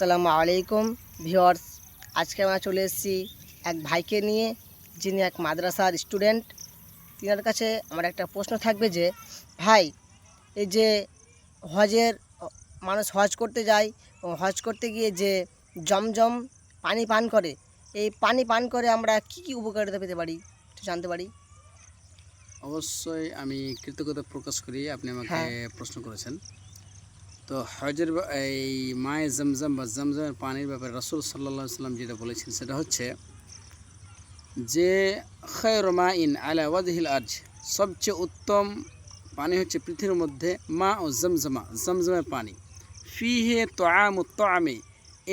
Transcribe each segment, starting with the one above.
আসসালামু আলাইকুম ভিউয়ার্স। আজকে আমরা চলে এসেছি এক ভাইকে নিয়ে, যিনি এক মাদ্রাসার স্টুডেন্ট। তিনার কাছে আমার একটা প্রশ্ন থাকবে যে, ভাই, এই যে হজের মানুষ হজ করতে যায় এবং হজ করতে গিয়ে যে জমজম পানি পান করে, এই পানি পান করে আমরা কি কি উপকারিতা পেতে পারি, একটু জানতে পারি? অবশ্যই আমি কৃতজ্ঞতা প্রকাশ করি আপনি আমাকে হ্যাঁ। প্রশ্ন করেছেন। তো হজের এই মায়ে জমজম বা জমজমের পানির ব্যাপারে রাসূল সাল্লাল্লাহু আলাইহি সাল্লাম যেটা বলেছেন সেটা হচ্ছে যে খায়রু মাইন আলা ওয়াজহিল আরজ, সবচেয়ে উত্তম পানি হচ্ছে পৃথিবীর মধ্যে মা ও জমজমা, জমজমের পানি। ফিহে তোয়ামু তোয়ামে,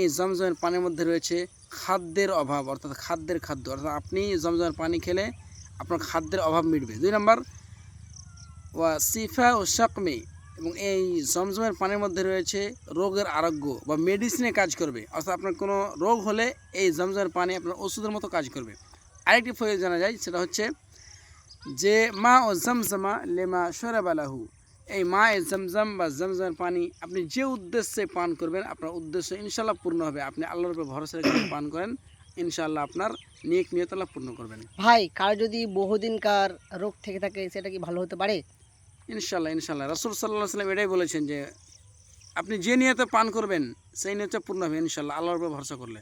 এই জমজমের পানির মধ্যে রয়েছে খাদ্যের অভাব, অর্থাৎ খাদ্য, অর্থাৎ আপনি জমজমের পানি খেলে আপনার খাদ্যের অভাব মিটবে। 2 নম্বর ওয়া সিফা ও শাকমে, এবং এই জমজমের পানির মধ্যে রয়েছে রোগের আরোগ্য বা মেডিসিনে কাজ করবে, অর্থাৎ আপনার কোনো রোগ হলে এই জমজমের পানি আপনার ওষুধের মতো কাজ করবে। আরেকটি ফজিলত জানা যায়, সেটা হচ্ছে যে মা ও জমজমা লেমা শরাবালাহু, এই মা এ জমজম বা জমজমের পানি আপনি যে উদ্দেশ্যে পান করবেন আপনার উদ্দেশ্য ইনশাল্লাহ পূর্ণ হবে। আপনি আল্লাহর উপর ভরসা রেখে পান করেন, ইনশাআল্লাহ আপনার নেক নিয়ত আল্লাহ পূর্ণ করবেন। ভাই, কার যদি বহুদিনকার রোগ থেকে থাকে, সেটা কি ভালো হতে পারে? ইনশাল্লাহ রাসূল সাল্লাল্লাহু আলাইহি সাল্লাম এটাই বলেছেন যে আপনি যে নিয়তে পান করবেন সেই নিয়তে পূর্ণ হবে ইনশাল্লাহ, আল্লাহর উপর ভরসা করলে।